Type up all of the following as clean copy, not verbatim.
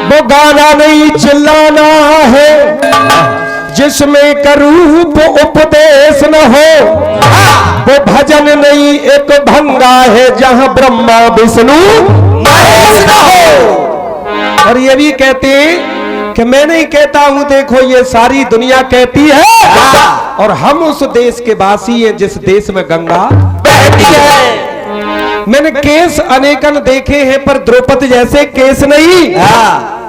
वो गाना नहीं चिल्लाना है जिसमें करूप उपदेश न हो। वो भजन नहीं एक भंगा है जहां ब्रह्मा विष्णु महेश न हो। और ये भी कहते कि मैं नहीं कहता हूं, देखो ये सारी दुनिया कहती है, और हम उस देश के वासी हैं जिस देश में गंगा बहती है। मैंने केस अनेकन देखे हैं पर द्रौपदी जैसे केस नहीं,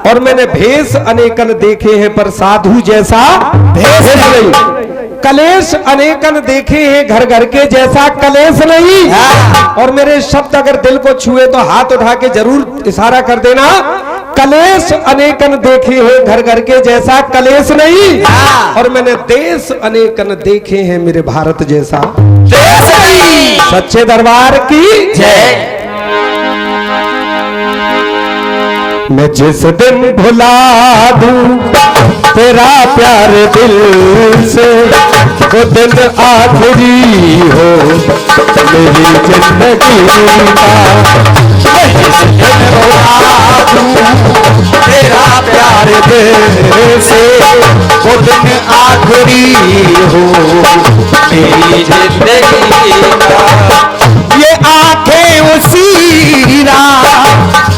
और मैंने भेष अनेकन देखे हैं पर साधु जैसा भेष नहीं। कलेश अनेकन देखे हैं घर घर के जैसा कलेश नहीं। और मेरे शब्द अगर दिल को छुए तो हाथ उठा के जरूर इशारा कर देना। कलेश अनेकन देखे हैं घर घर के जैसा कलेश नहीं, और मैंने देश अनेकन देखे हैं मेरे भारत जैसा देश नहीं। सच्चे दरबार की जय। मैं जिस दिन भुला दूं तेरा प्यार दिल से, वो दिन आखिरी हो मेरी जिंदगी का। मैं जिस दिन भुला दूं तेरा प्यार दिल से, वो दिन आखिरी हो मेरी जिंदगी का। ये आंखें उसी रात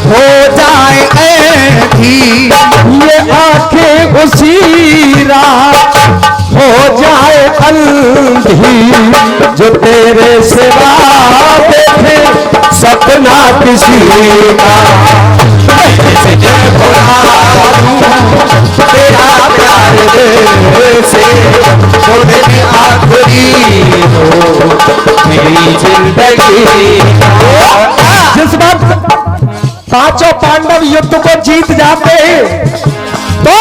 हो जाए ऐसी, ये आंखें उसी रात हो जाए अंधी, जो तेरे सिवा देखे सपना किसी का। तेरा प्यार दिल से, वो दिन आखिरी हो मेरी जिंदगी। जिस वक्त पांचों पांडव युद्ध को जीत जाते हैं तो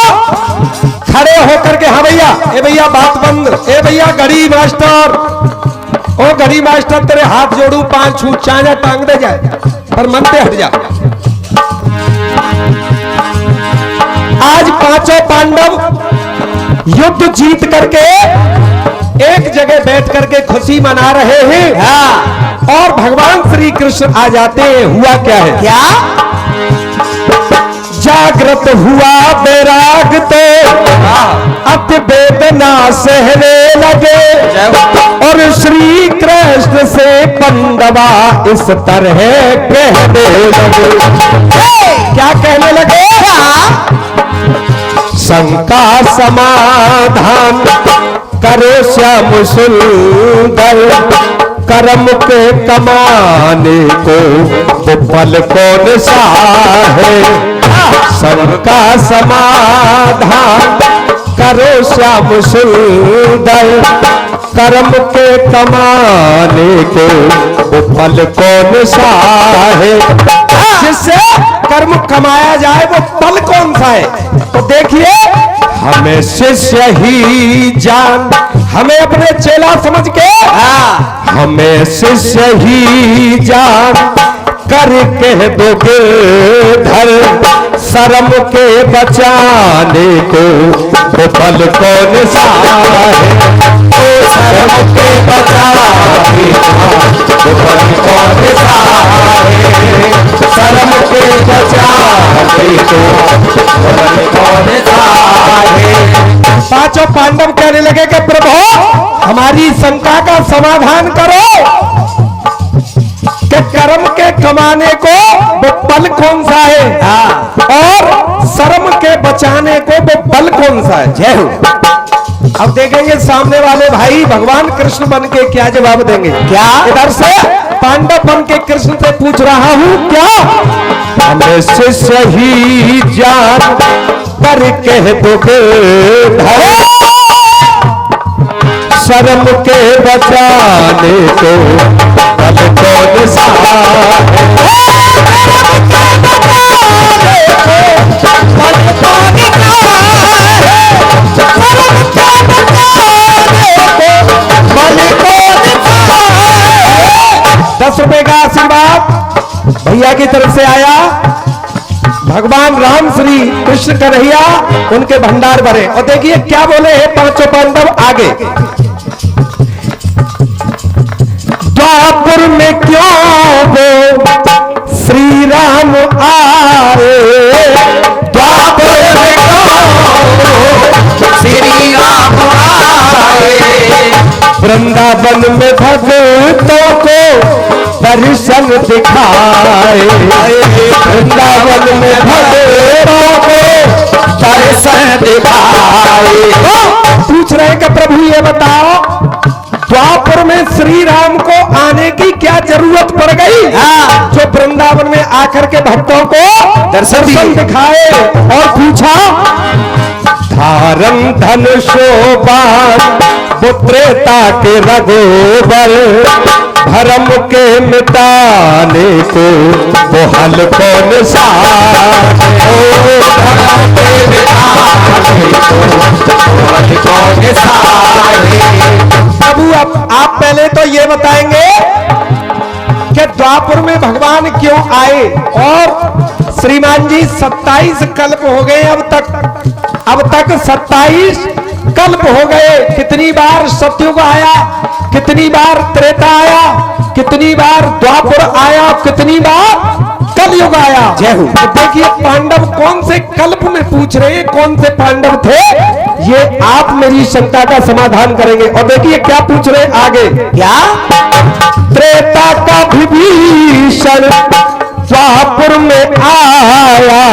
खड़े होकर के, हाँ भैया, ए भैया बात बंद, ए भैया घड़ी मास्टर, ओ घड़ी मास्टर तेरे हाथ जोड़ू, 5 छूट चांजा टांग दे जाए पर मन पे हट जा। आज पांचों पांडव युद्ध जीत करके एक जगह बैठ करके खुशी मना रहे हैं, और भगवान श्री कृष्ण आ जाते हैं। हुआ क्या है? क्या जागृत हुआ बैराग तो अति वेदना सहने लगे, और श्री कृष्ण से पांडवा इस तरह कहने लगे। क्या कहने लगे? शंका समाधान करो श्याम सुंदर, कर्म के कमाने को वो पल कौन सा है। शंका समाधान करो श्याम सुंदर, कर्म के कमाने को वो पल कौन सा है। जिससे कर्म कमाया जाए वो पल कौन सा है? तो देखिए, हमें शिष्य ही जान, हमें अपने चेला समझ के, हमें शिष्य ही जान कर कह दोगे धर, शर्म के बचाने को वो पल कौन सा है। तो शर्म के बचाने को वो पल कौन सा है। शर्म के बचाने को वो पल कौन सा है। पांचों पांडव कहने लगे कि प्रभु हमारी शंका का समाधान करो कि कर्म के कमाने को वो पल कौन सा है, और शर्म के बचाने को वो पल कौन सा है। जय हो। अब देखेंगे सामने वाले भाई भगवान कृष्ण बन के क्या जवाब देंगे। क्या? इधर से पांडव बन के कृष्ण से पूछ रहा हूं, क्या हमें शिष्य ही जान पर कह दोगे धर, शर्म के बचाने को पल कौन सा है। ₹10 का आशीर्वाद भैया की तरफ से आया। भगवान राम श्री कृष्ण कन्हैया उनके भंडार भरे। और देखिए क्या बोले हैं पांचों पांडव आगे। द्वापर में क्यों वो श्री राम आए, द्वापर वृंदावन में भक्तों को दर्शन दिखाए, वृंदावन में भक्तों को दर्शन दिखाए। पूछ रहे कि प्रभु ये बताओ, द्वापर में श्री राम को आने की क्या जरूरत पड़ गई जो वृंदावन में आकर के भक्तों को दर्शन दिखाए? और पूछा, धारण धन शोभा पुत्रेता के रघुबर, भरम के मिटाने को वो हल कौन सा, धर्म के मिटाने को हल कौन सा। प्रभु आप पहले तो ये बताएंगे कि द्वापर में भगवान क्यों आए? और श्रीमान जी 27 कल्प हो गए अब तक 27 कल्प हो गए। कितनी बार सतयुग आया, कितनी बार त्रेता आया, कितनी बार द्वापर आया, कितनी बार कलयुग आया। जय हो। देखिए पांडव कौन से कल्प में पूछ रहे हैं, कौन से पांडव थे, ये आप मेरी शंका का समाधान करेंगे। और देखिए क्या पूछ रहे आगे, क्या त्रेता का विभीषण द्वापर में आया,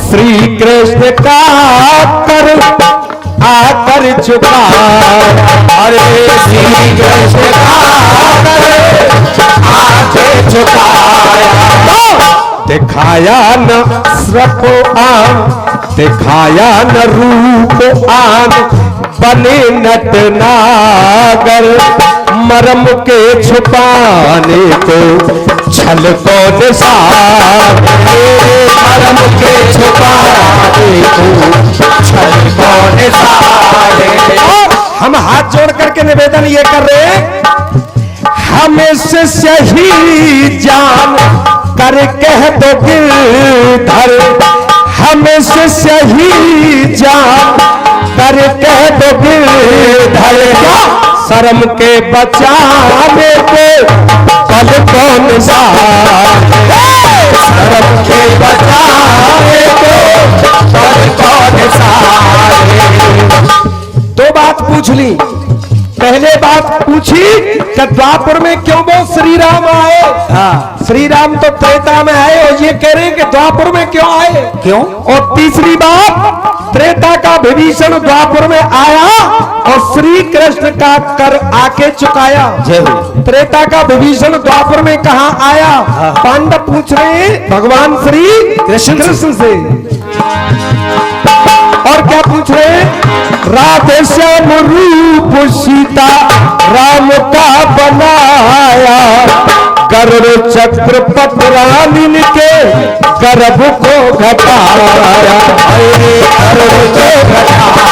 श्री कृष्ण का कर आकर चुका, अरे श्री कृष्ण का कर आकर चुकाया। दिखाया न श्रप आन, दिखाया न रूप आन, बने नट नागर, मरम के छुपाने को छल को निशान, मरम के छुपाने को छल को निशान। हम हाथ जोड़ करके निवेदन ये कर रहे हैं, हमें शिष्य ही जान कर कह दो गिरधर, हमें शिष्य ही जान कर कह दो गिरधर, शर्म के बचाने को पल कौन सा, शर्म के बचाने को पल कौन सा। दो बात पूछ ली। पहले बात पूछी कि द्वापर में क्यों वो श्री राम आए। श्री राम तो त्रेता में आए और ये कह रहे हैं कि द्वापर में क्यों आए, क्यों। और तीसरी बात, त्रेता का विभीषण द्वापर में आया और श्री कृष्ण का कर आके चुकाया। त्रेता का विभीषण द्वापर में कहा आया? पांडव पूछ रहे हैं भगवान श्री कृष्ण से। और क्या पूछ रहे हैं? राधे श्याम रूप सीता राम का बनाया, गरुड़ चक्र पत्रानिन के गर्भ को घटाया, गर्भ को घटाया,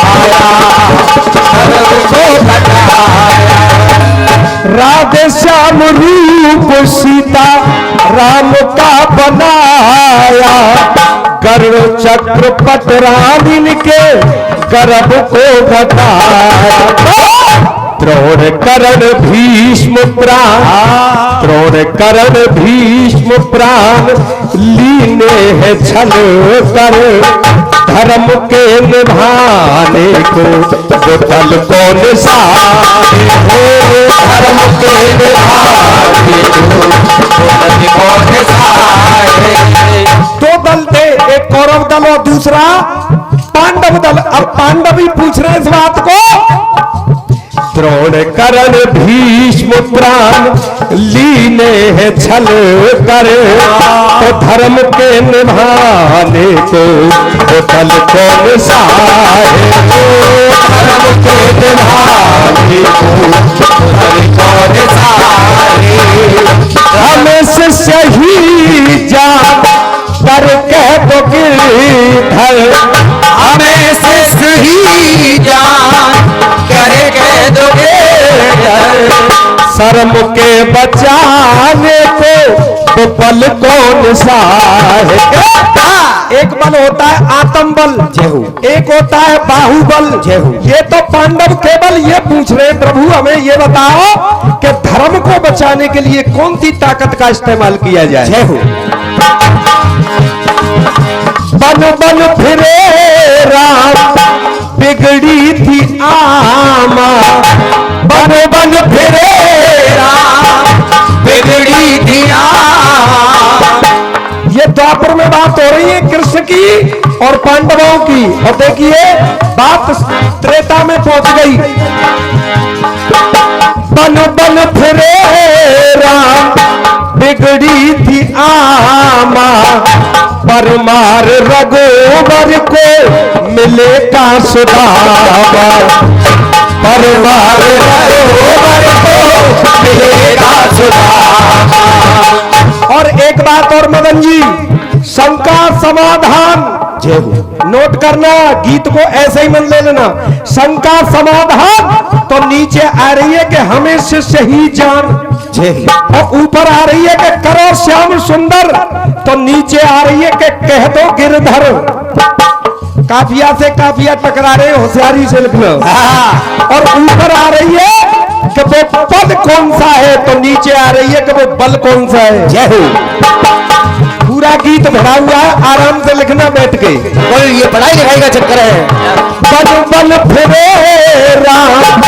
गर्भ को घटाया। राधे श्याम रूप सीता राम का बनाया, गरुड़ चक्र पत्रानिन के गर्भ को घटाया। द्रोण करण भीष्म प्राण, द्रोण करण भीष्म प्राण लीने है छल कर, धर्म के निभाने को जो दल को निशाने, धर्म के निभाने को निशाने। दो दल थे, एक कौरव दल और दूसरा पांडव दल। अब पांडव ही पूछ रहे इस बात को। द्रोण करण भीष्म प्राण लीने है छल कर, तो धर्म के निभाने को दल को निशाने, धर्म के निभाने को दल को निशाने। हमें शिष्य ही जान कर कह दो गिरधर, हमें शिष्य ही जान कर कह दो गिरधर, शर्म के बचाने को तो बल कौन सा है। एक बल होता है आत्म बल, एक होता है बाहुबल। ये तो पांडव केवल ये पूछ रहे प्रभु हमें ये बताओ कि धर्म को बचाने के लिए कौन सी ताकत का इस्तेमाल किया जाए। बन बन फिरे राम बिगड़ी थी आमा, बन बन कृष्ण की और पांडवों की। और देखिए बात त्रेता में पहुंच गई। बन बन फिरे राम बिगड़ी थी आमा, परमार रघुवर को मिले का सुदामा, परमार रघुवर को मिले का सुदामा। और एक बात और मदन जी, शंका समाधान नोट करना, गीत को ऐसे ही मन ले लेना। शंका समाधान तो नीचे आ रही है कि हमें शिष्य ही जान, और ऊपर आ रही है कि करो श्याम सुंदर, तो नीचे आ रही है कि कह दो गिरधर। काफिया से काफिया टकरा रहे, होशियारी से लिखना। और ऊपर आ रही है कि वो पद कौन सा है, तो नीचे आ रही है कि वो बल कौन सा है। जय हो। पूरा गीत भरा हुआ है, आराम से लिखना बैठ के। और ये पढ़ाई लिखाई का चक्कर है। बल बल फिरे राम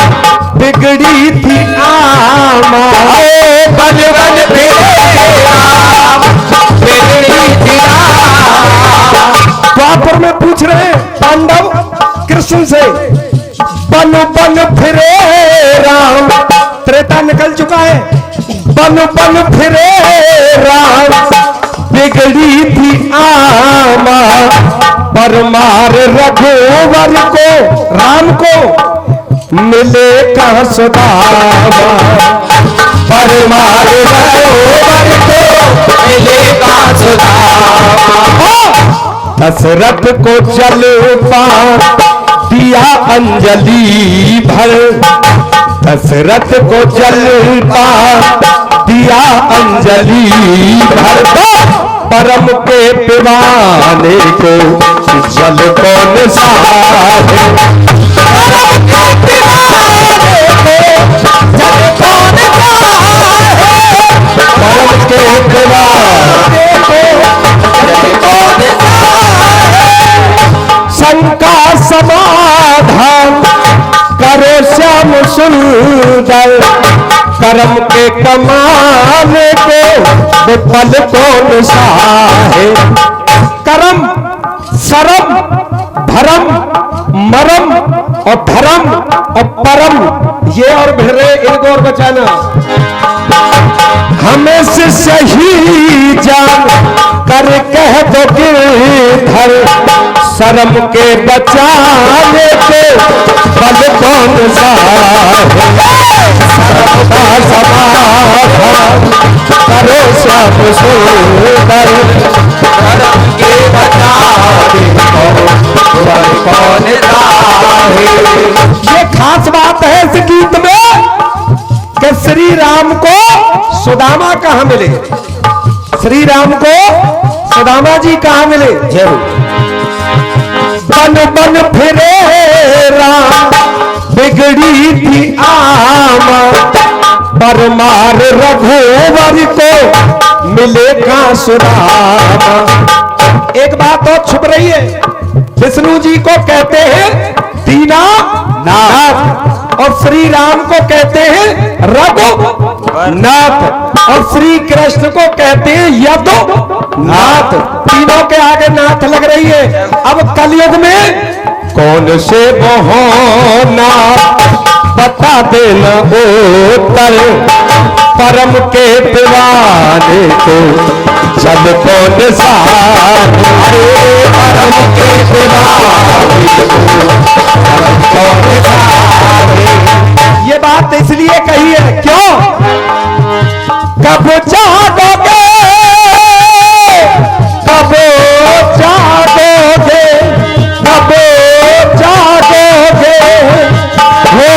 बिगड़ी थी आमा, बल बल फिरे राम बिगड़ी थी आमा। द्वापर में पूछ रहे पांडव कृष्ण से, बन बन फिरे राम, त्रेता निकल चुका है। बन बन फिरे राम बिगड़ी थी आमा, परमार रघुवर को, राम को मिले का सुदामा, परमार रघुवर को मिले का सुदामा। दशरथ को जल पान दिया अंजलि भर, दशरथ को जल पान दिया अंजलि भर, परम के पिवाने को जल कौन सा है, परम के पिवाने को जल कौन सा है, परम के पिवाने को जल कौन सा है। शंका समाधान करो श्याम सुंदर, कर्म के कमाने को विफल कौन सा है। कर्म सरम भरम मरम और धर्म और परम, ये और भिड़े इनको और बचाना। हमें से सही जान कर कह दो गिरधर, शर्म के बचाने को बल कौन सा है। शर्म का समाधान करो श्याम सुंदर, शर्म के बचाने को बल कौन सा है। ये खास बात है इस गीत में कि श्री राम को सुदामा कहां मिले, श्री राम को सुदामा जी कहां मिले। बन बन फिरे राम बिगड़ी थी आमा, परमार रघुवर को मिले का सुदामा। एक बात और छुप रही है, विष्णु जी को कहते हैं दीनानाथ, और श्री राम को कहते हैं रघुनाथ, और श्री कृष्ण को कहते हैं यदुनाथ। तीनों के आगे नाथ लग रही है। अब कलयुग में कौन से बहाना बता देना उत्तर, परम के दीवाने को जब कौन सा, अरे परम के दीवाने को कौन सा। ये बात इसलिए कही है, क्यों? कब जागोगे, कब जागोगे, कब जागोगे, हो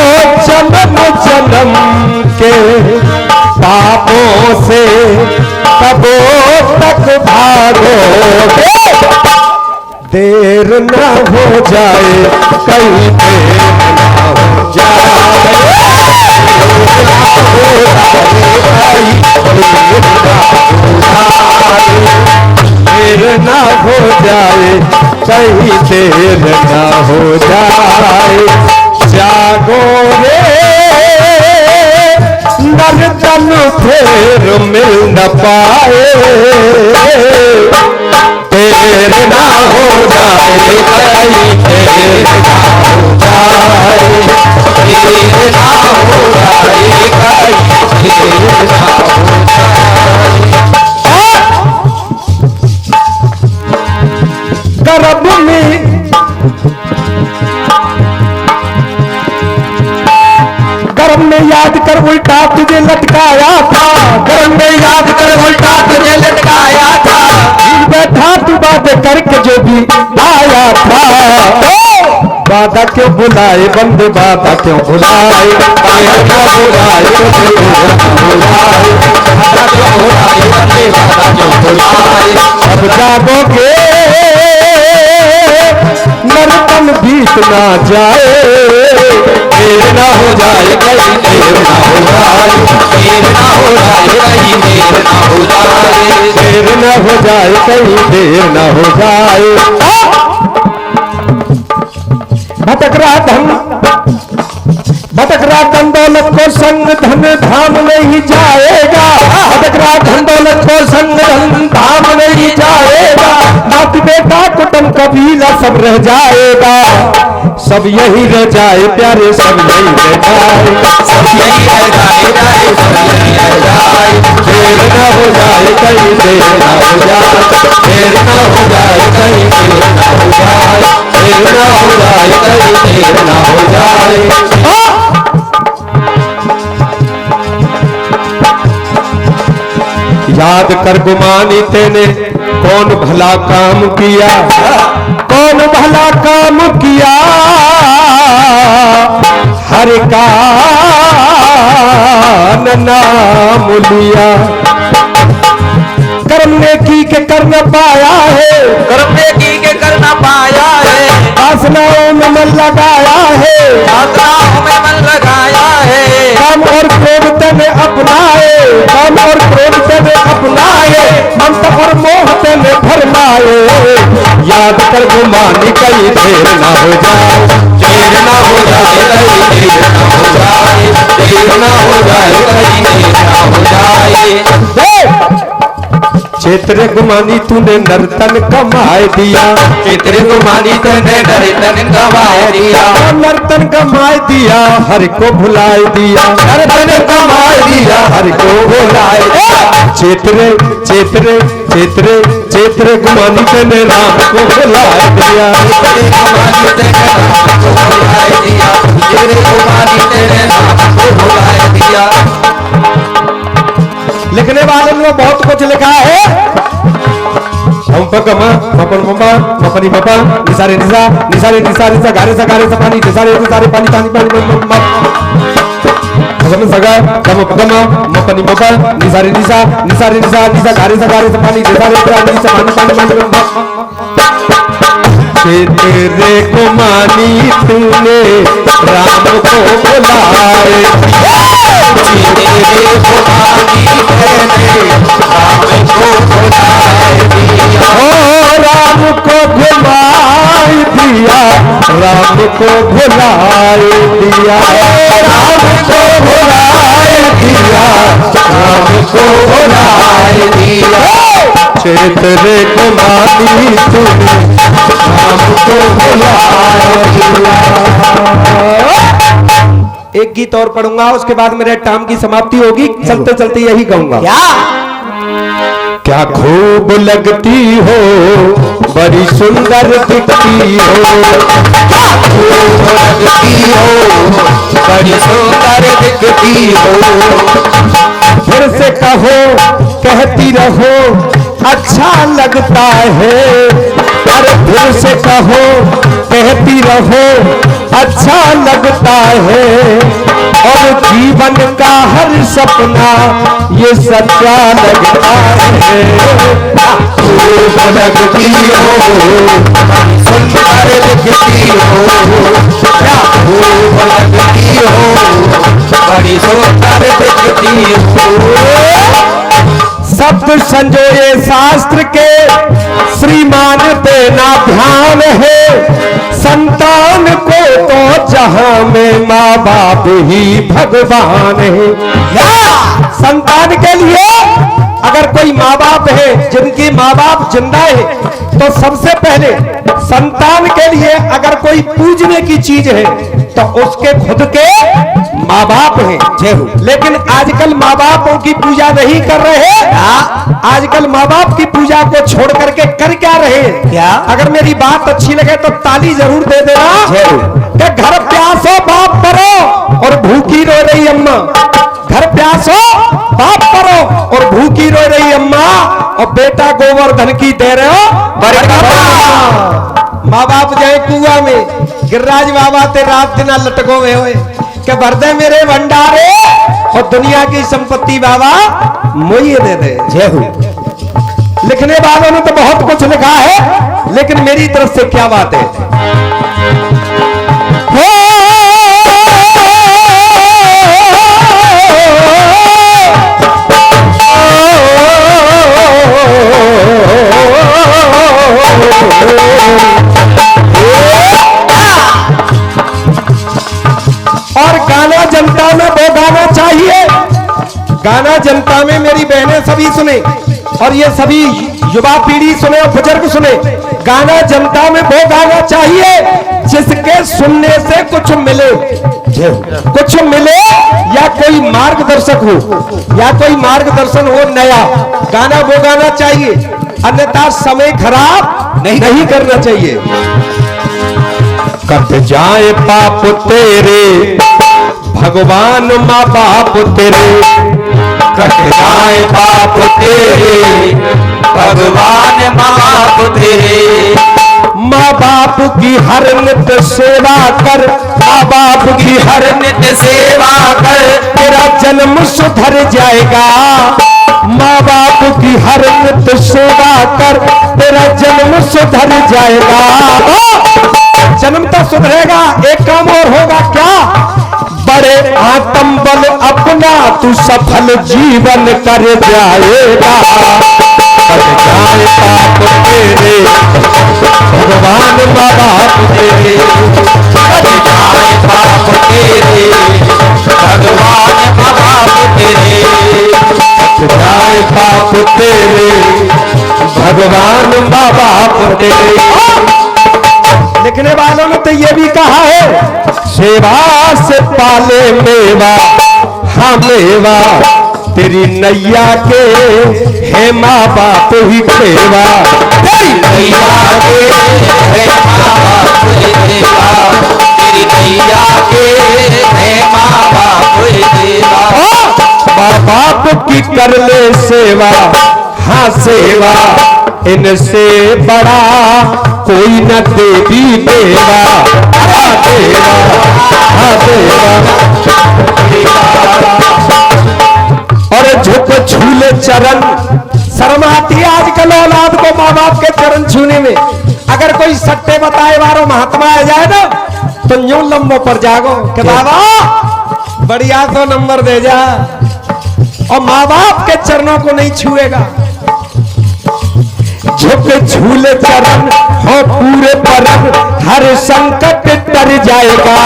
जन्म जन्म के पापों से कब तक भागोगे। देर न हो जाए, कहीं देर न हो जाए, देर ना हो जाए, कहीं देर ना हो जाए। जागो रे नर्तन फिर मिल न पाए, देर ना हो जाए, कहीं देर ना हो जाए, देर ना हो जाए, कहीं देर ना हो जाए। गर्भ में गर्भ में याद कर उल्टा तुझे लटकाया था, गर्भ में याद कर उल्टा तुझे लटकाया था, बैठा तू बातें करके जो भी आया था। वादा क्यों बुलाए बंदे, वादा क्यों बुलाए, वादा क्यों बुलाए, वादा क्यों बुलाए बंदे, वादा क्यों बुलाए। अब जागोगे नरकन बीत ना जाए, देर ना हो जाए, कहीं देर ना हो जाए, देर ना हो जाए, कहीं देर ना हो जाए, देर ना हो जाए, कहीं देर ना हो जाए। भटक रहा धन दौलत को संग धन धाम नहीं जाएगा, भटक रहा धन दौलत को संग धन धाम नहीं जाएगा, बाप बेटा कुटुंब कबीला सब रह जाएगा, सब यही रह जाए प्यारे, सब यही रह जाए, सब यही रह जाए, सब यही रह जाए, देर ना हो जाए, कहीं देर ना हो जाए, देर ना हो जाए, कहीं देर ना हो जाए, देर ना हो जाए, कहीं देर ना हो जाए। याद कर गुमानी तेने कौन भला काम किया, कौन भला काम किया, हर का नाम लिया। कर्म ने की के कर न पाया है, कर्म ने की के कर न पाया है, वासनाओं में मन लगाया है, वासनाओं में मन लगाया है, काम और क्रोध तेने अपनाए, काम और क्रोध तेने अपनाए, ममत और मोह तेने फरमाए। याद कर गुमानी कहीं देर ना हो जाए, देर ना हो जाए, कहीं देर ना हो जाए, देर ना हो जाए, कहीं देर ना हो जाए। क्षेत्र गुमानी तूने नर्तन कमाए दिया, क्षेत्र गुमानी तूने नर्तन कमाए दिया, नर्तन कमाए दिया, हर को भुलाए दिया, नर्तन कमाए दिया, हर को भुलाए दिया। क्षेत्र क्षेत्र क्षेत्र क्षेत्र गुमानी तूने राम को भुलाए दिया, गुमानी तूने राम को भुलाए दिया, क्षेत्र गुमानी तूने राम को भुलाए दिया। लिखने वाले ने बहुत कुछ लिखा है, हम पकमा मपन मपा मपनी मपा निसारे निसा निसारे निसा निसा गारे सा पानी निसारे निसारे पानी पानी पानी हम सगा कम पकमा मपनी मपा निसारे निसा निसारे निसा निसा गारे सा पानी निसारे पानी निसा पानी पानी पानी। तेरे को मानी तूने राम को बुलाए, तेरे को मानी तूने राम को बुलाए दिया, ओ राम को भुलाए दिया, राम को भुलाए दिया, राम को भुलाए दिया, राम को भुलाए दिया। क्षेत्र को मानी तूने राम को भुलाए दिया। एक गीत और पढ़ूंगा, उसके बाद मेरे टाइम की समाप्ति होगी, चलते चलते यही गाऊंगा। क्या खूब लगती हो, बड़ी सुंदर दिखती हो, क्या खूब लगती हो, बड़ी सुंदर दिखती हो, फिर से कहो कहती रहो अच्छा लगता है, अरे फिर से कहो कहती रहो अच्छा लगता है, और जीवन का हर सपना ये सच्चा लगता है। खूब लगती हो, सुंदर दिखती हो, क्या खूब लगती हो, बड़ी सुंदर दिखती हो। शब्द संजोए शास्त्र के श्रीमान देना ध्यान है, संतान को तो जहां में माँ बाप ही भगवान है। संतान के लिए अगर कोई माँ बाप है, जिनके माँ बाप जिंदा है, तो सबसे पहले संतान के लिए अगर कोई पूजने की चीज है तो उसके खुद के माँ बाप हैं। लेकिन आजकल माँ बापों की पूजा नहीं कर रहे। आजकल माँ बाप की पूजा को छोड़ करके कर क्या रहे? क्या? अगर मेरी बात अच्छी लगे तो ताली जरूर दे देना। कि घर प्यासो बाप करो और भूखी रो रही अम्मा, घर प्यासो बाप करो और भूखी रो रही अम्मा, और बेटा गोवर्धन की दे रहे हो। माँ बाप जाए कुआ में, गिरिराज बाबा ते रात दिन लटको में होए के भर दे मेरे भंडारे, और दुनिया की संपत्ति बाबा मुझे दे दे। जय हो। लिखने वालों ने तो बहुत कुछ लिखा है, लेकिन मेरी तरफ से क्या बात है? और गाना जनता में वो गाना चाहिए, गाना जनता में मेरी बहनें सभी सुने और ये सभी युवा पीढ़ी सुने और बुजुर्ग सुने। गाना जनता में वो गाना चाहिए जिसके सुनने से कुछ मिले, कुछ मिले, या कोई मार्गदर्शक हो, या कोई मार्गदर्शन हो नया। गाना वो गाना चाहिए, अन्यथा समय खराब नहीं करना चाहिए। कट जाए पाप तेरे भगवान माँ बाप तेरे, कट जाए पाप तेरे भगवान माँ बाप तेरे। माँ बाप की हर नित्य सेवा कर, माँ बाप की हर नित्य सेवा कर, तेरा जन्म सुधर जाएगा। माँ बाप की हर नित्य सेवा कर, तेरा जन्म सुधर जाएगा। जन्म तो सुधरेगा, एक काम और होगा क्या? बड़े आत्म बल अपना तू सफल जीवन कर जाएगा। कर जाए पाप तेरे भगवान माँ बाप तेरे, कर जाए पाप तेरे भगवान माँ बाप तेरे, कर जाए पाप तेरे भगवान माँ बाप तेरे। लिखने वालों ने तो ये भी कहा है, सेवा से पाले मेवा, हाँ मेवा तेरी नैया के है माँ बाप ही खेवा, तेरी नैया के है माँ बाप ही खेवा, तेरी नैया के है माँ बाप ही खेवा। माँ बाप की कर ले सेवा, हाँ सेवा इनसे बड़ा कोई न देवी देवा, हाँ देवा, हाँ देवा। और झुक झूले चरण, शर्म आती है आजकल औलाद को माँ बाप के चरण छूने में। अगर कोई सट्टे बताए वारो महात्मा आ जाए ना तो यूं लंबो पर जागो कि बाबा बढ़िया तो नंबर दे जा, और माँ बाप के चरणों को नहीं छुएगा। झुक झूले चरण हो पूरे परम, हर संकट तर जाएगा।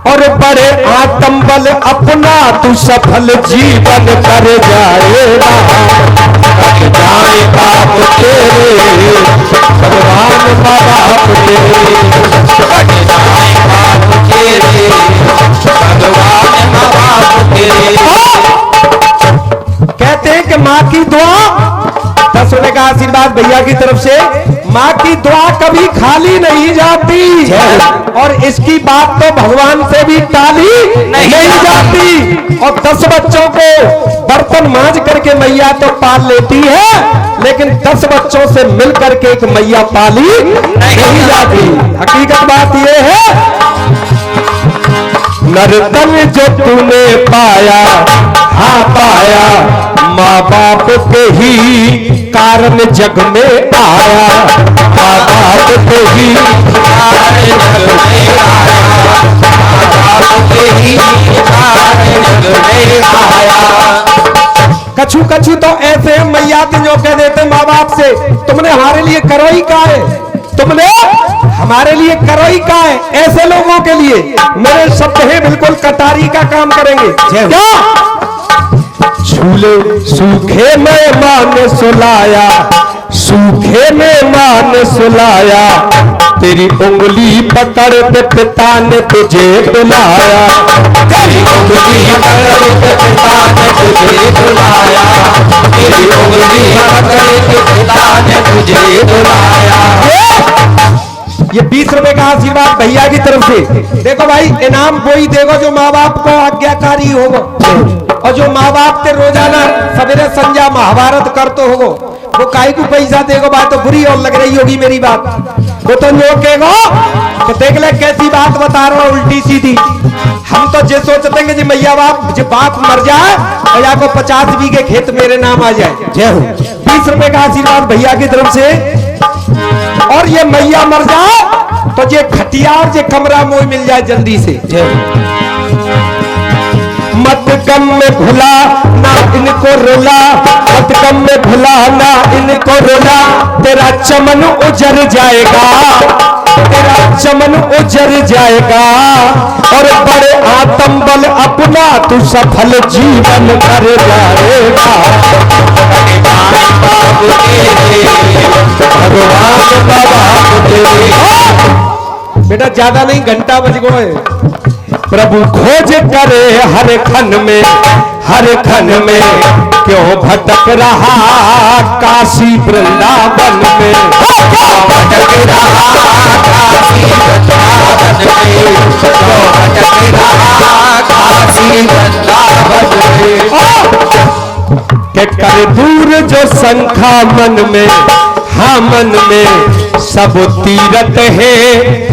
और बड़े आत्म बल अपना तू सफल जीवन कर जाएगा। कट जाए पाप तेरे भगवान माँ बाप तेरे, कट जाए पाप तेरे भगवान माँ बाप तेरे। कहते हैं कि माँ की दुआ, 10 रुपए का आशीर्वाद भैया की तरफ से, माँ की दुआ कभी खाली नहीं जाती, और इसकी बात तो भगवान से भी टाली नहीं जाती। और 10 बच्चों को बर्तन मांझ करके मैया तो पाल लेती है, लेकिन 10 बच्चों से मिल करके एक मैया पाली नहीं जाती। हकीकत बात यह है, नर्तन जो तूने पाया, हाँ पाया, माँ बाप के ही कारण जग में आया, माँ बाप के ही कारण जग में आया, माँ बाप के ही कारण जग में आया। कछु कछु तो ऐसे मैया के जो कह देते माँ बाप से, तुमने हमारे लिए करो ही का है, तुमने हमारे लिए करो ही का है। ऐसे लोगों के लिए मेरे शब्द हैं बिल्कुल कटारी का काम करेंगे। क्या झूले सूखे में माँ ने सुलाया, सूखे में मान सुलाया, तेरी उंगली पकड़ के पिता ने तुझे बुलाया, तेरी उंगली पकड़ के पिता ने तुझे बुलाया, तेरी उंगली पकड़ के पिता ने तुझे बुलाया। ये 20 रुपए का आशीर्वाद भैया की तरफ से। देखो भाई, इनाम कोई देगो जो माँ बाप को आज्ञाकारी होगो, और जो माँ बाप के रोजाना सवेरे संध्या महाभारत करते होगो, वो काहे को पैसा देगो। बात तो बुरी और लग रही होगी मेरी बात, वो तो लोग कहेगो तो देख ले कैसी बात बता रहा हूँ उल्टी सीधी। हम तो ये सोचते हैं कि मैया बाप जब बाप मर जाए और या को 50 बीघे खेत मेरे नाम आ जाए। जय हो। 20 रुपए का आशीर्वाद भैया की तरफ से। और ये मैया मर जाए तो ये खटिया और ये कमरा मोह मिल जाए जल्दी से। मत गम में भुला ना इनको रुला, मत गम में भुला ना इनको रुला, तेरा चमन उजर जाएगा, तेरा चमन उजर जाएगा, और बड़े आत्म बल अपना तू सफल जीवन कर जाएगा। भगवान बाबा बेटा ज्यादा नहीं, घंटा बज गो है। प्रभु खोज करे हर खन में, हर खन में, क्यों भटक रहा काशी वृंदावन में, क्यों भटक रहा काशी वृंदावन में, क्यों भटक रहा काशी वृंदावन में। के कर दूर जो शंखा मन में, हाँ मन में सब तीरथ है।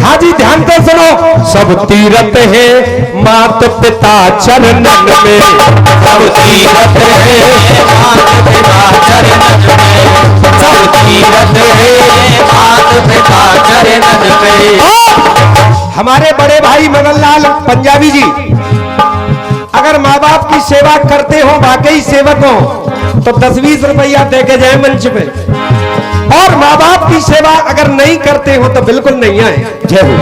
हाँ जी ध्यान से सुनो, सब तीरथ है मात पिता चरणन में, सब तीरथ है मात पिता चरणन में, सब तीरथ है मात पिता चरणन में। हमारे बड़े भाई मदनलाल पंजाबी जी, अगर माँ बाप की सेवा करते हो, वाकई सेवक हो, तो 10-20 रुपया दे के जाए मंच पे। और माँ बाप की सेवा अगर नहीं करते हो तो बिल्कुल नहीं आए। जय हो।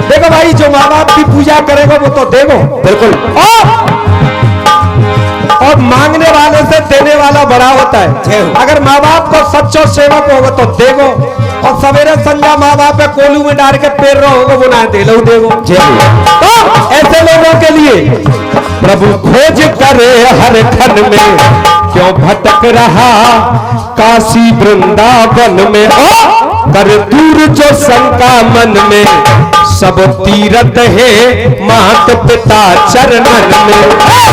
देखो भाई, जो माँ बाप की पूजा करेगा वो तो देवो बिल्कुल, और मांगने वाले से देने वाला बड़ा होता है। अगर माँ बाप को सच्चो सेवक होगा तो देवो, और सवेरे संध्या माँ बाप के कोलू में डाल के पैर रहो होगा वो ना दे लो देवो। तो ऐसे लोगों के लिए प्रभु खोज करे हर खन में, क्यों भटक रहा काशी वृंदावन में, कर दूर जो शंका मन में, सब तीरथ है मात पिता चरणन में,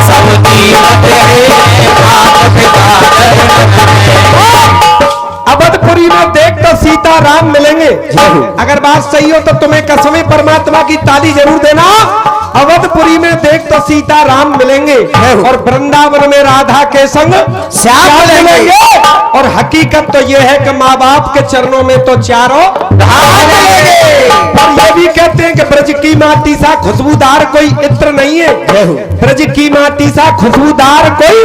सब तीरथ है मात पिता चरणन में। अवधपुरी में देख तो सीता राम मिलेंगे। अगर बात सही हो तो तुम्हें कसमें परमात्मा की ताली जरूर देना। अवधपुरी में देख तो सीता राम मिलेंगे, और वृंदावन में राधा के संग श्याम मिलेंगे। और हकीकत तो यह है कि माँ बाप के चरणों में तो चारों धाम मिलेंगे। और ये भी कहते हैं कि ब्रज की माटी सा खुशबूदार कोई इत्र नहीं है, ब्रज की माटी सा खुशबूदार कोई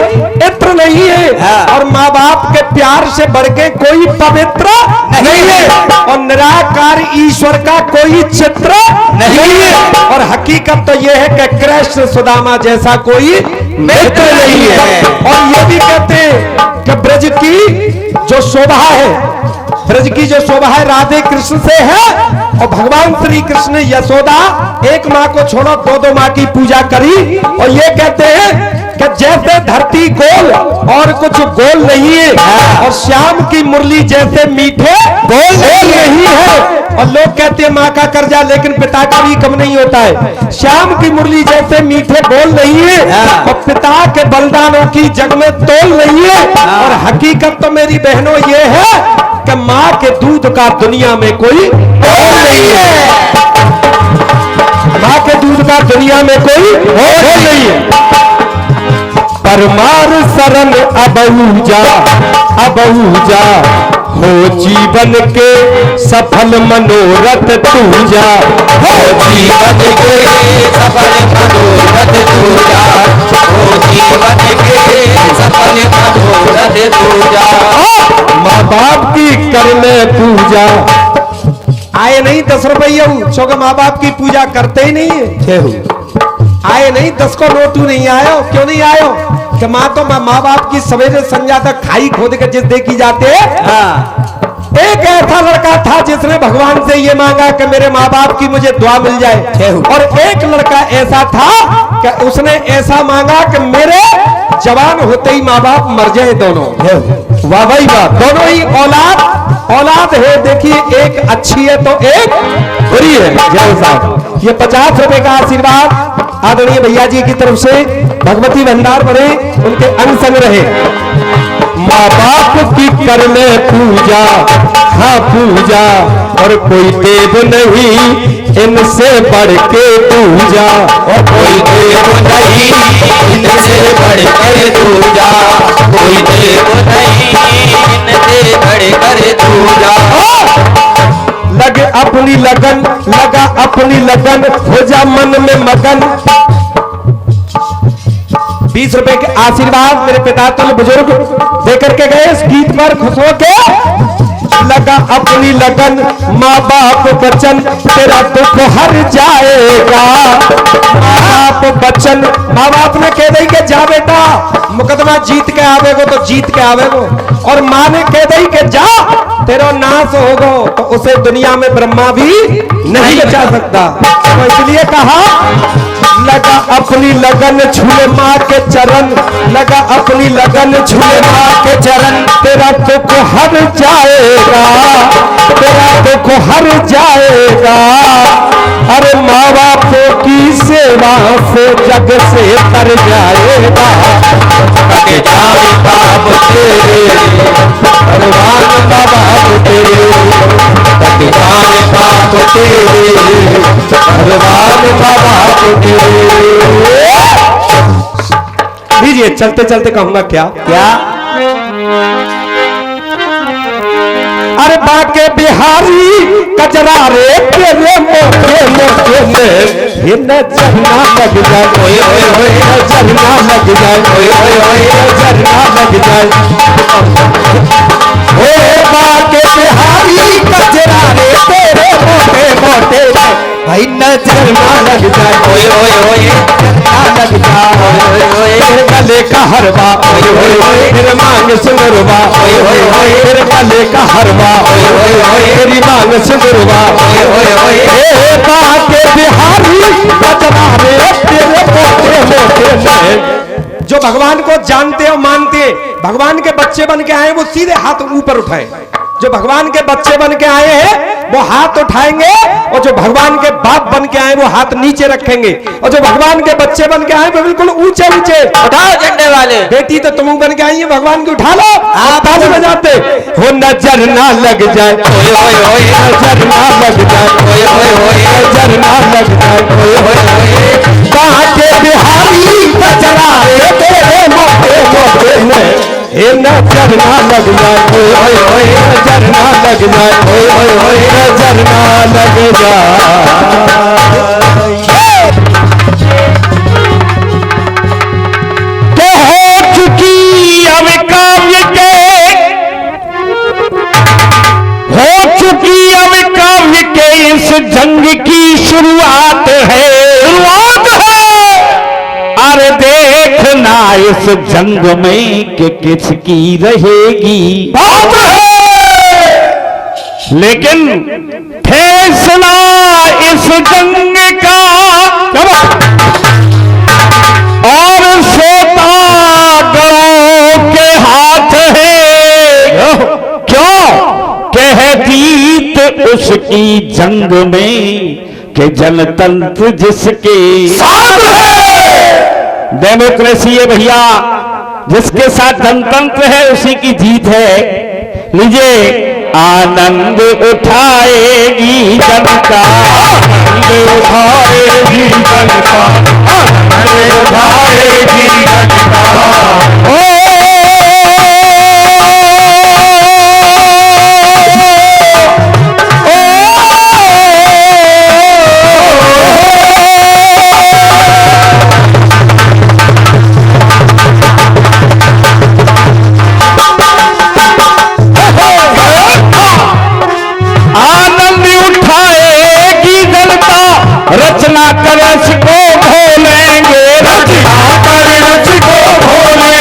इत्र नहीं है, और माँ बाप के प्यार से बढ़ के कोई पवित्र नहीं है, और निराकार ईश्वर का कोई चित्र नहीं है। और हकीकत तो यह है कि कृष्ण सुदामा जैसा कोई मित्र नहीं है। और ये भी कहते हैं कि ब्रज की जो शोभा है, ब्रज की जो शोभा है राधे कृष्ण से है, और भगवान श्री कृष्ण यशोदा एक माँ को छोड़ो 2-2 माँ की पूजा करी। और ये कहते हैं कि जैसे धरती गोल और कुछ गोल नहीं है, और श्याम की मुरली जैसे मीठे गोल नहीं है। और लोग कहते हैं माँ का कर्जा लेकिन पिता का भी कम नहीं होता है। श्याम की मुरली जैसे मीठे बोल नहीं है, और पिता के बलिदानों की जग में तोल नहीं है। और हकीकत तो मेरी बहनों ये है कि माँ के दूध का दुनिया में कोई मोल नहीं है, माँ के दूध का दुनिया में कोई मोल नहीं है। परमार शरण अबहुजा, अबहुजा हो जीवन के सफल मनोरथ तूजा, हो जीवन के सफल मनोरथ तूजा, हो जीवन के सफल मनोरथ तूजा। माँ बाप की करने पूजा। आए नहीं 10 रुपया, क्योंकि माँ बाप की पूजा करते ही नहीं है। आए नहीं 10 को नोटू नहीं आयो, क्यों नहीं आयो? कि माँ तो माँ बाप की सवेरे संध्या तक खाई खोद के जिस देखी जाते। एक ऐसा लड़का था जिसने भगवान से ये मांगा कि मेरे माँ बाप की मुझे दुआ मिल जाए, और एक लड़का ऐसा था कि उसने ऐसा मांगा कि मेरे जवान होते ही माँ बाप मर जाए दोनों। वाह भाई वाह, दोनों ही औलाद है। देखिए, एक अच्छी है तो एक बुरी है। जय साहब, ये 50 रुपए का आशीर्वाद आदरणीय भैया जी की तरफ से भगवती भंडार बने, उनके अंग संग रहे। माँ बाप की कर ले पूजा, हाँ पूजा, और कोई देव नहीं इनसे बढ़ के पूजा, और कोई देव नहीं इनसे बढ़ कर पूजा, कोई देव नहीं इनसे बढ़ कर पूजा। लगे अपनी लगन, लगा अपनी लगन, हो जा मन में मगन। 20 रुपए के आशीर्वाद मेरे पिता तुल्य बुजुर्ग देकर के गए। इस गीत पर खुश होके लगा अपनी लगन, माँ बाप वचन, तेरा दुख हर जाएगा। माँ बाप वचन, माँ बाप ने कह दी कि जा बेटा मुकदमा जीत के आवेगो तो जीत के आवेगो, और माँ ने कह दी कि जा तेरा नाश होगो, तो उसे दुनिया में ब्रह्मा भी नहीं बचा सकता। तो इसलिए कहा लगा अपनी लगन, छूले माँ के चरण, लगा अपनी लगन, छूले माँ के चरण, तेरा दुख हर जाएगा, तेरा दुख हर जाएगा। अरे माँ बाप की सेवा से जग से तर जाएगा। कटे जाए बाप तेरे, भगवान का बाप तेरे, कटे जाए बाप तेरे, भगवान का बाप तेरे। लीजिए, चलते चलते कहूंगा क्या क्या। अरे बाके बिहारी कजरा रे तेरे मोटे मोटे में ये नजर ना लग जाए, ओए ओए ओए नजर ना लग जाए, ओए ओए ओए नजर ना लग जाए। ओए बाके बिहारी कजरा रे तेरे मोटे मोटे में भाई नजर ना लग जाए, ओए ओए ओए ना लग जाए, ओए ओए ओए गले का हरवा, ओए ओए ओए तेरे मांग सिंदूरवा, ओए ओए ओए तेरे गले का हरवा, ओए ओए ओए तेरी मांग सिंदूरवा, ओए ओए ओए ए बाके बिहारी कजरा रे तेरे मोटे मोटे में। जो भगवान को जानते और मानते, भगवान के बच्चे बन के आए वो सीधे हाथ ऊपर उठाए। जो भगवान के बच्चे बन के आए हैं वो हाथ उठाएंगे, और जो भगवान के बाप बन के आए वो हाथ नीचे रखेंगे, और जो भगवान के बच्चे बन के आए वो बिल्कुल ऊंचे ऊंचे। उठाओ झंडे वाले। बेटी तो तुम बन के आई है, भगवान की उठा लो, आप ताली बजाते हो नजर ना लग जाए, ओए ओए ओए नजर ना लग जाए, ओए ओए ओए नजर ना लग जाए, ओए ओए ओए बाके बिहारी कजरा रे तेरे मोटे मोटे में ये नजर ना लग जाए, ओए ओए ओए नजर ना लग जाए, ओए ओए ओए नजर ना लग जाए। तो हो चुकी अब काव्य के, हो चुकी अब काव्य के इस जंग की शुरुआत है, शुरुआत है। अरे देखना इस जंग में कि किसकी रहेगी बात है, लेकिन फैसला इस जंग का और सौदागरों के हाथ है। क्यों कह जीत उसकी जंग में कि जनतंत्र जिसके साथ है। डेमोक्रेसी है भैया, जिसके साथ जनतंत्र है उसी की जीत है। लीजिए, आनंद उठाएगी जनता, आनंद उठाएगी जनता, आनंद उठाएगी जनता। ओ रचना कर रच को भोलेंगे, रचना कर रच को भोलेंगे,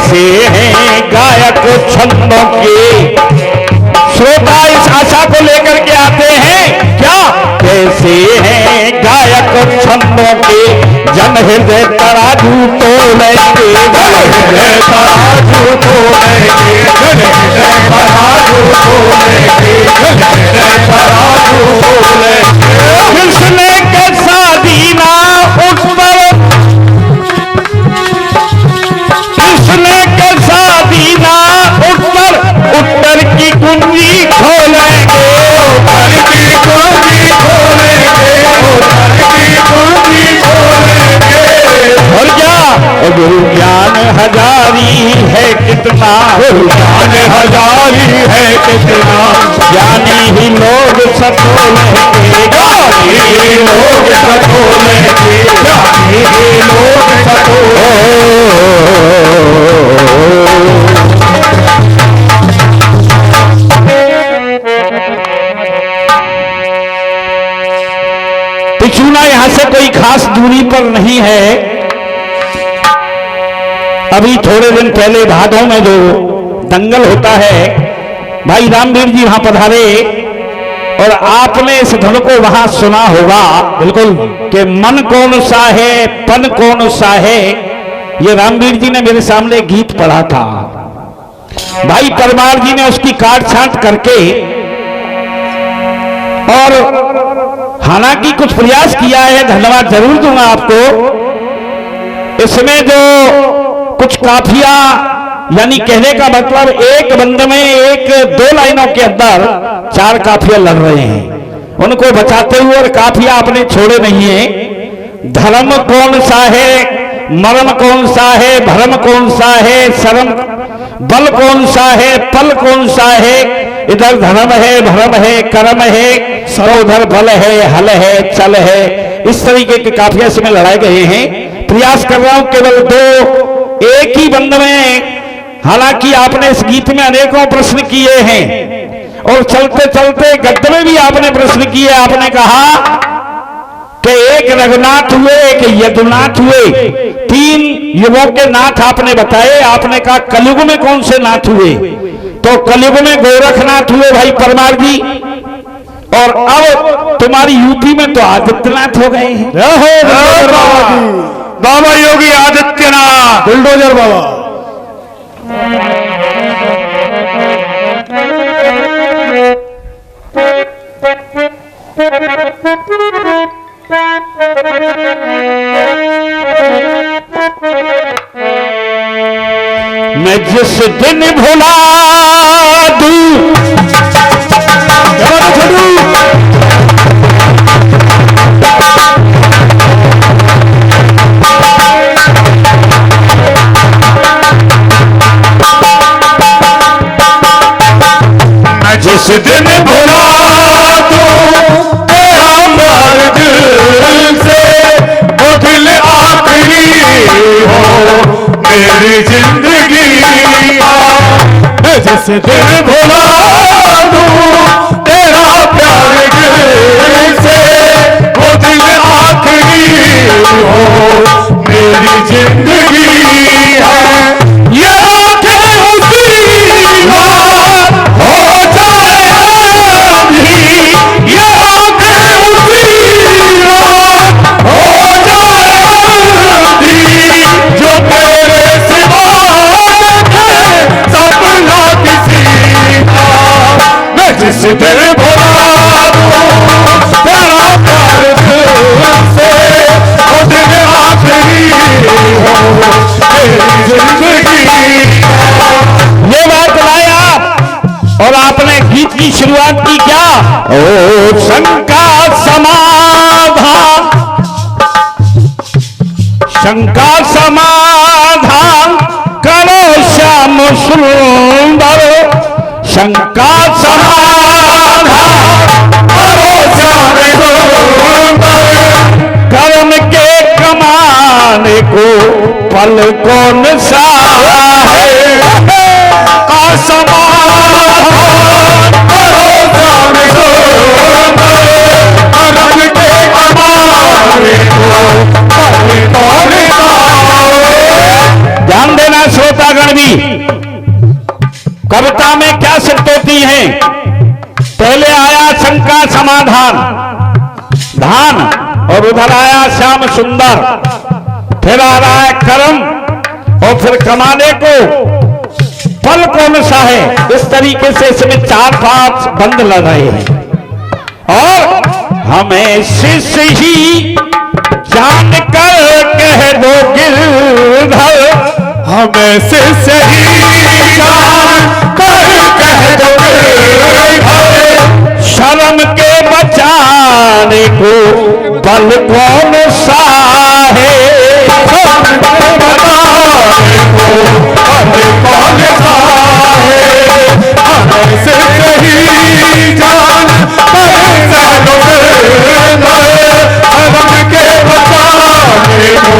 कैसे हैं गायक छंदों के। श्रोता इस आशा को लेकर के आते हैं क्या, कैसे हैं गायक छंदों के, जन हृदय तराजू तोलेंगे, जन हृदय तराजू तोलेंगे, जन हृदय तराजू तोलेंगे, जन हृदय तराजू तोलेंगे। कृष्ण के सादीना उस पर, कृष्ण के सादीना उस पर उत्तर की कुंजी खोलेंगे, उत्तर की कुंजी खोलेंगे, उत्तर की कुंजी खोलेंगे। और क्या गुरु ज्ञान हजारी है कितना, गुरु ज्ञान हजारी है कितना, ज्ञानी ही लोग सतोलेंगे, ज्ञानी ही लोग सतोलेंगे, ज्ञानी ही लोग सतोलेंगे। पिछुना यहां से कोई खास दूरी पर नहीं है। अभी थोड़े दिन पहले भादों में जो दंगल होता है, भाई रामवीर जी वहां पधारे और आपने इस धुन को वहां सुना होगा बिल्कुल, कि मन कौन सा है पन कौन सा है। ये रामवीर जी ने मेरे सामने गीत पढ़ा था, भाई परमार जी ने उसकी काट छांट करके और हालांकि कुछ प्रयास किया है, धन्यवाद जरूर दूंगा आपको। इसमें जो कुछ काफिया, यानी कहने का मतलब एक बंद में एक दो लाइनों के अंदर चार काफिया लड़ रहे हैं, उनको बचाते हुए, और काफिया आपने छोड़े नहीं है। धर्म कौन सा है, मर्म कौन सा है, भरम कौन सा है, शर्म बल कौन सा है, पल कौन सा है। इधर धर्म है, भरम है, कर्म है, उधर बल है, हल है, चल है। इस तरीके के काफिया इसमें लड़ाए गए हैं। प्रयास कर रहा हूं केवल दो एक ही बंद में। हालांकि आपने इस गीत में अनेकों प्रश्न किए हैं और चलते चलते गद्य में भी आपने प्रश्न किए। आपने कहा कि एक रघुनाथ हुए, एक यदुनाथ हुए, तीन युगों के नाथ आपने बताए। आपने कहा कलयुग में कौन से नाथ हुए, तो कलयुग में गोरखनाथ हुए भाई परमार जी, और अब तुम्हारी यूपी में तो आदित्यनाथ हो गए हैं। बाबा योगी आदित्यनाथ बुलडोजर बाबा। मैं जिस दिन भुला दूं जिस दिन भुला दूं तेरा मर्द से, वो दिल आखिरी हो मेरी जिंदगी। जिस दिन भुला दूं तेरा प्यार दिल से, वो दिल आखिरी हो मेरी जिंदगी है। ये आंखें उसी रात हो जाए अभी, ये आंखें उसी रात हो जाए अभी, जो तेरे सिवा देखे सपना किसी का। मैं जिस दिन भुला दूं तेरा प्यार दिल से, वो दिन आखिरी हो मेरी जिंदगी। ये बात लाया और आपने गीत की शुरुआत की क्या, ओ शंका समाधान, शंका समाधान करो श्याम सुंदर, शंका समाधान करो श्याम सुंदर। कर्म के कमाने को पल कौन सा है, असमाधान करो श्याम सुंदर। कर्म के कमाने को पल कौन सा है। ध्यान देना श्रोतागण भी, कविता में क्या सिद्ध होती है? पहले आया शंका समाधान धान, और उधर आया श्याम सुंदर, फिर आ रहा है कर्म, और फिर कमाने को फल कौन सा है? इस तरीके से इसमें 4-5 बंद लग रहे हैं। और हमें शिष्य ही जान कर कह दो गिरधर, हमें शिष्य ही जान कर कह दो गिरधर, शर्म के बचाने को बल कौन सा है? शर्म के बचाने को बल कौन सा है? हमें शिष्य ही जान कर कह दो गिरधर, शर्म के बचाने को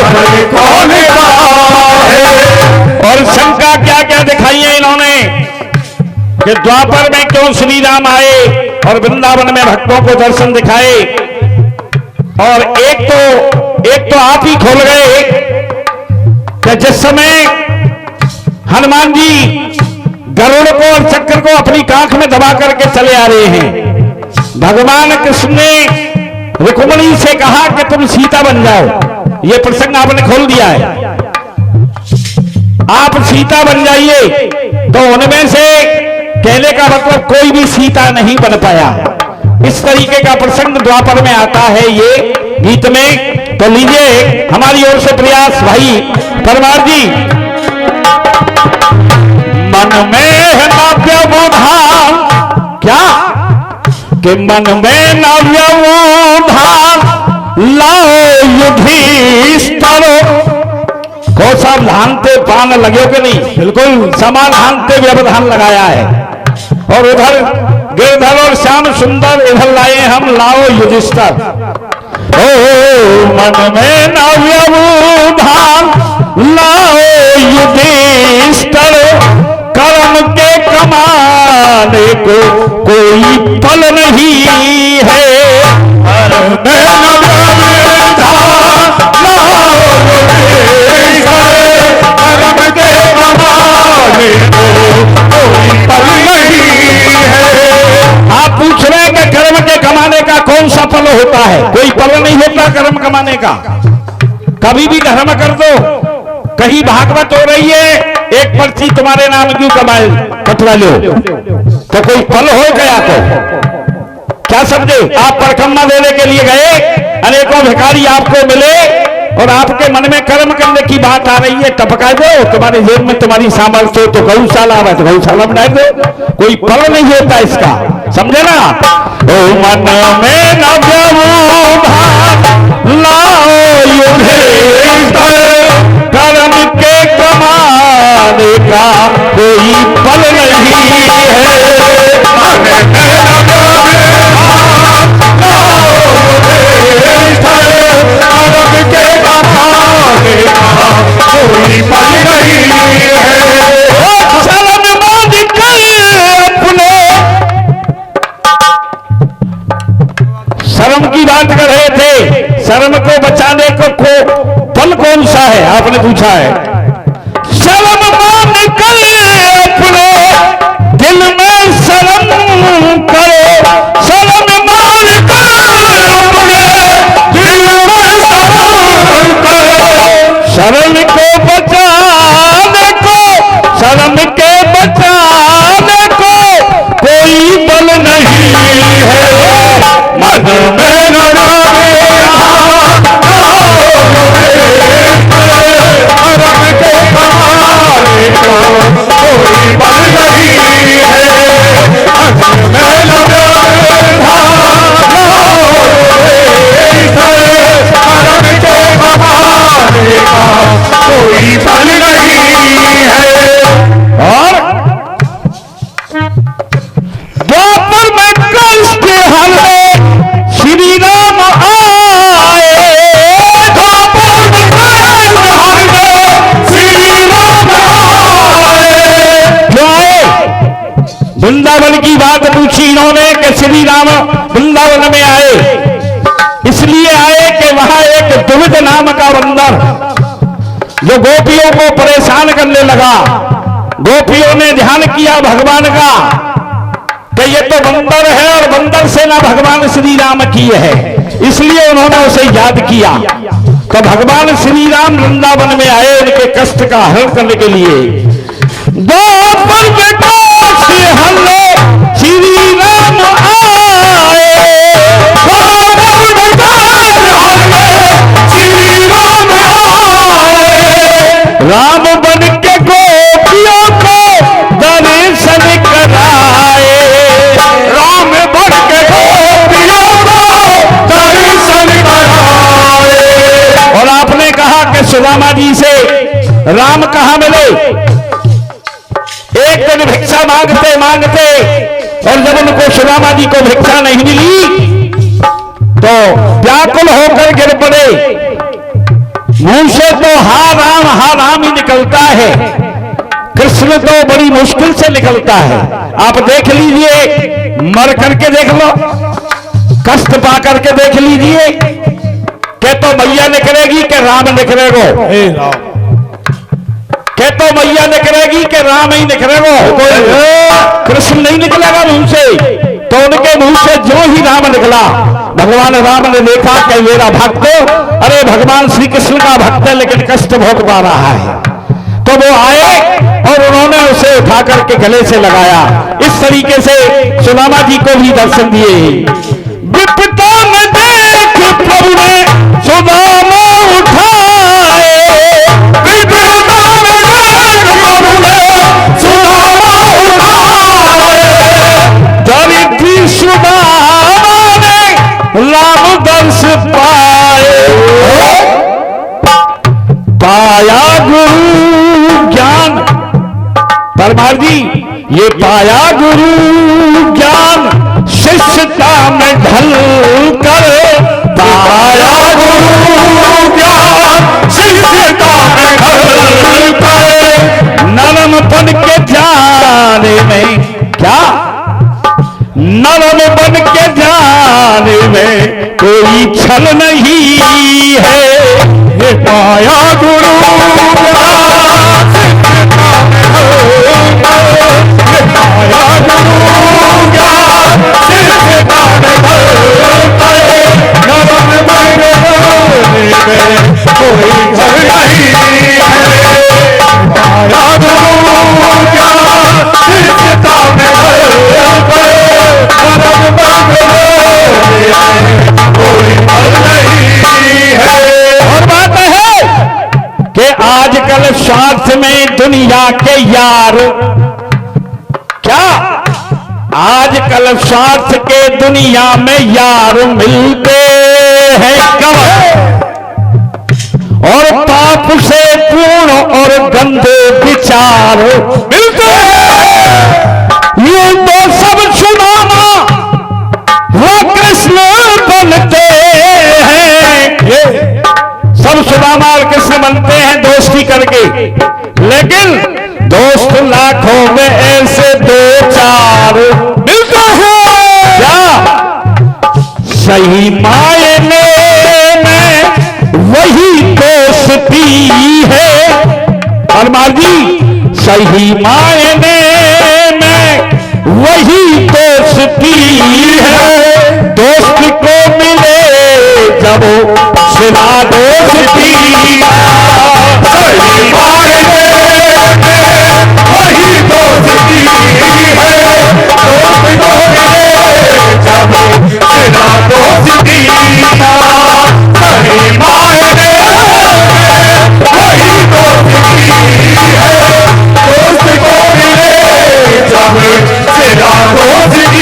बल कौन सा है? और शंका क्या क्या दिखाई है इन्होंने कि द्वापर में क्यों श्री राम आए और वृंदावन में भक्तों को दर्शन दिखाए। और एक तो आप ही खोल गए कि जिस समय हनुमान जी गरुड़ को और चक्र को अपनी कांख में दबा करके चले आ रहे हैं, भगवान कृष्ण ने रुक्मिणी से कहा कि तुम सीता बन जाओ। ये प्रसंग आपने खोल दिया है, आप सीता बन जाइए। तो उनमें से कहने का मतलब कोई भी सीता नहीं बन पाया। इस तरीके का प्रसंग द्वापर में आता है ये गीत में। तो लीजिए हमारी ओर से प्रयास भाई परमार जी। मन में नव्य बुधान, क्या कि मन में नव्य बुधान लाओ युधिष्ठिर को सब धानते पान लगे कि नहीं? बिल्कुल समान धानते व्यवधान लगाया है। और उधर गिरधर और श्याम सुंदर इधर लाए हम लाओ युधिष्ठिर। ओ मन में नव्य बुधान लाओ युधिष्ठिर, कर्म के कमाने को कोई फल नहीं है। आप पूछ रहे हैं कि कर्म के कमाने का कौन सा फल होता है? कोई फल नहीं होता कर्म कमाने का। कभी भी धर्म कर दो, कहीं भागवत हो रही है, एक पर्ची तुम्हारे नाम क्यों कमाए कटवा लो, तो कोई फल हो गया? तो क्या समझे? आप परकम्मा देने के लिए गए, अनेकों भिखारी आपको मिले और आपके मन में कर्म करने की बात आ रही है, टपका दो। तुम्हारे जेब में तुम्हारी सामर्थ्य हो तो गौशाला है तो गौशाला बना दो, कोई फल नहीं होता इसका, समझे ना? ओ मन में नव्य बुधान लाओ युधिष्ठिर, कर्म के कमाने का कोई फल नहीं शर्म की बात कर रहे थे। शर्म को बचाने को फल कौन सा है आपने पूछा है? शर्म मान कर अपने दिल में शर्म करो, शर्म मान कर अपने दिल में शर्म करो, शर्म को बचाने को, शर्म के बचाने को कोई बल नहीं है। मन में न कोई फल नहीं है। और द्वापर में कष्ट हरे श्री राम आए, द्वापर में कष्ट हरे श्री राम आए। क्यों आए? वृंदावन की बात पूछी इन्होंने कि श्री राम वृंदावन में आए, इसलिए आए कि वहां एक द्विविध नाम का बंदर जो गोपियों को परेशान करने लगा, गोपियों ने ध्यान किया भगवान का कि ये तो बंदर है और बंदर से ना भगवान श्री राम की है, इसलिए उन्होंने उसे याद किया। तो भगवान श्री राम वृंदावन में आए उनके कष्ट का हल करने के लिए। द्वापर के काश हल्ले श्री राम आए, राम बन के गोपियों को दर्शन कराए, राम बन के गोपियों को दर्शन कराए। और आपने कहा कि सुदामा जी से राम कहां मिले। एक दिन भिक्षा मांगते मांगते और जब उनको सुदामा जी को भिक्षा नहीं मिली तो व्याकुल होकर गिर पड़े। मुंह से तो हा राम ही निकलता है, कृष्ण तो बड़ी मुश्किल से निकलता है। आप देख लीजिए, मर करके देख लो, कष्ट पा करके देख लीजिए कि तो मैया निकलेगी कि राम निकलेगो, कि तो मैया निकलेगी कि राम ही निकलेगो, कृष्ण नहीं निकलेगा मुंह से। तो उनके मुंह से जो ही राम निकला, भगवान राम ने देखा कि मेरा भक्त, अरे भगवान श्री कृष्ण का भक्त है लेकिन कष्ट भोग पा रहा है। तो वो आए और उन्होंने उसे उठा करके गले से लगाया। इस तरीके से सुदामा जी को भी दर्शन दिए। विपदा में देख प्रभु ने सुदामा उठाए, विपदा में देख प्रभु ने सुदामा उठाए। दरिद्री सुदामा ने राम दर्श पाए, पाया गुरु ज्ञान। परमार जी, ये पाया गुरु ज्ञान शिष्यता में ढल कर, पाया गुरु ज्ञान शिष्यता में ढल कर। नरमपन के ध्यान में, क्या नरम बन के ध्यान में कोई छल नहीं है। ये पाया गुरु ज्ञान शिष्यता में ढल कर। ये पाया गुरु ज्ञान शिष्यता में ढल कर। नरम बन में कोई छल नहीं है। पाया गुरु ज्ञान शिष्यता में ढल कर। और बात है कि आजकल स्वार्थ में दुनिया के यार, क्या आजकल स्वार्थ के दुनिया में यार मिलते हैं कब, और पाप से पूर्ण और गंदे विचार मिलते हैं। ये तो सब सुदामा वो कृष्ण बनते हैं, सब सुदामा और कृष्ण बनते हैं दोस्ती करके, लेकिन दोस्त लाखों में ऐसे दो चार मिलते हैं। क्या सही मायने में वही दोस्ती है। परमार जी, सही मायने में वही दोस्ती है। दोस्त को मिले जब सिरा दोस्ती, सही मायने में वही दोस्ती है। दोस्त को मिले जब सिरा दोस्ती, सही मायने में वही दोस्ती है। दोस्त को मिले जब सिरा दोस्ती।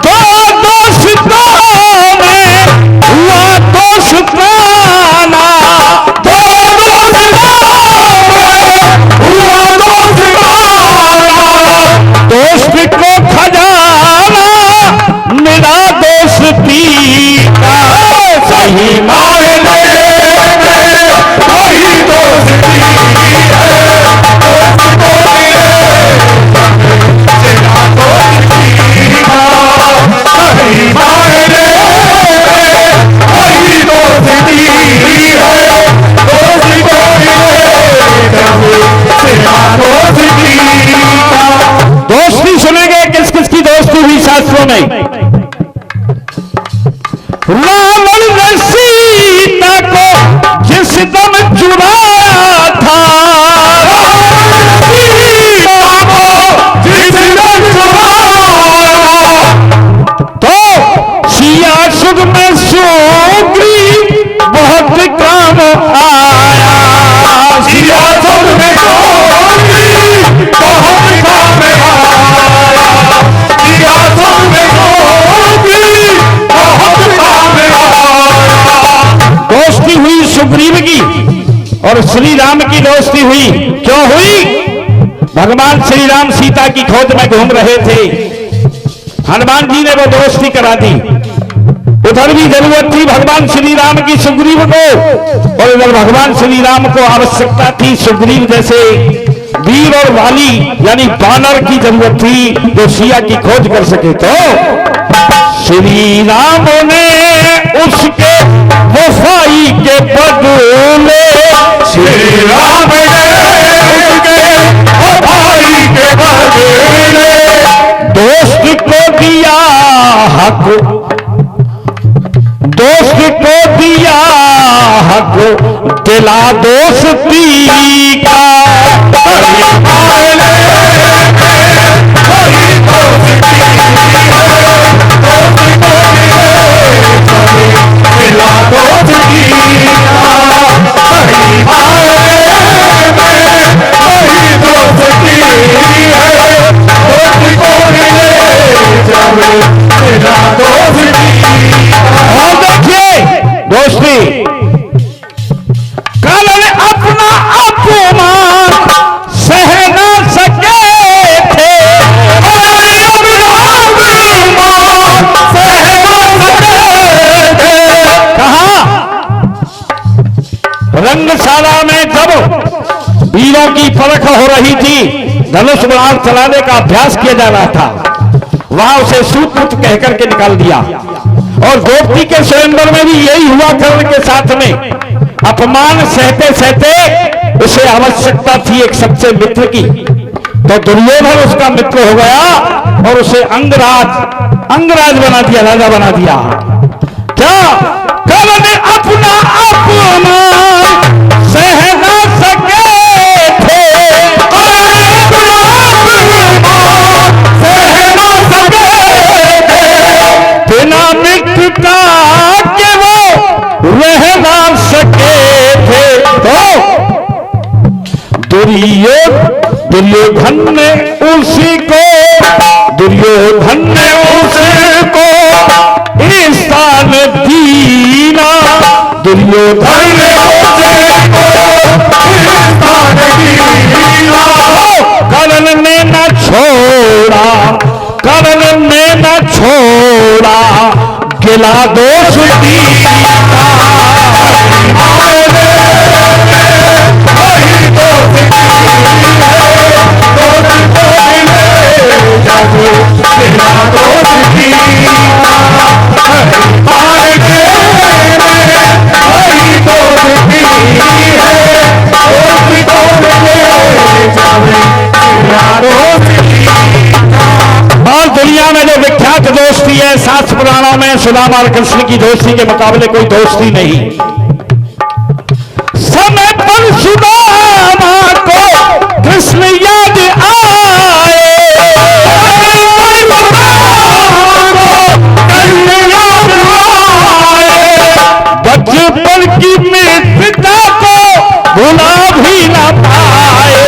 दो दोस्तों में हुआ दोस्ताना, दो दोस्त रावण ने सीता को जिस दम चुराया था, तो सिया सुख में सुग्रीव बहुत काम आया। सिया सुख में सुग्रीव बहुत काम आया। सिया सुख में सुग्रीव बहुत काम आया। दोस्ती हुई सुग्रीव की और श्री राम की दोस्ती हुई। क्यों हुई? भगवान श्री राम सीता की खोज में घूम रहे थे, हनुमान जी ने वो दोस्ती करा दी। उधर भी जरूरत थी भगवान श्री राम की सुग्रीव को, और इधर भगवान श्री राम को आवश्यकता थी सुग्रीव जैसे वीर और वाली यानी बानर की जरूरत थी जो सिया की खोज कर सके। तो श्री राम ने उसके वफाई के बदले, श्री राम ने उसके वफाई के बदले दोस्त को दिया हक, दोस्त को दिया हक दिला दोस्ती का। और देखिए दोस्ती, कारण अपना अपमान सह न सके थे, कहा रंगशाला में जब वीरों की परख हो रही थी, धनुष बाण चलाने का अभ्यास किया जा रहा था, वहां उसे सूत कहकर के निकाल दिया। और द्रौपदी के स्वयंवर में भी यही हुआ कर्ण के साथ में। अपमान सहते सहते उसे आवश्यकता थी एक सच्चे मित्र की, तो दुर्योधन उसका मित्र हो गया और उसे अंगराज बना दिया, राजा बना दिया। क्या कर्ण ने अपना अपमान सह न सके थे, बिना मित्रता के वो रह ना सके थे। तो दुर्योधन ने उसी को स्थान दीना, दुर्योधन ने कर्ण ने न छोड़ा, कर्ण ने न छोड़ा गिला दोस्ती और दुनिया में जो विख्यात दोस्ती है, शास्त्र पुराणों में सुदामा और कृष्ण की दोस्ती के मुकाबले कोई दोस्ती नहीं। समय पर सुदामा को कृष्ण याद आए, बचपन की मित्रता को भुला भी ना पाए,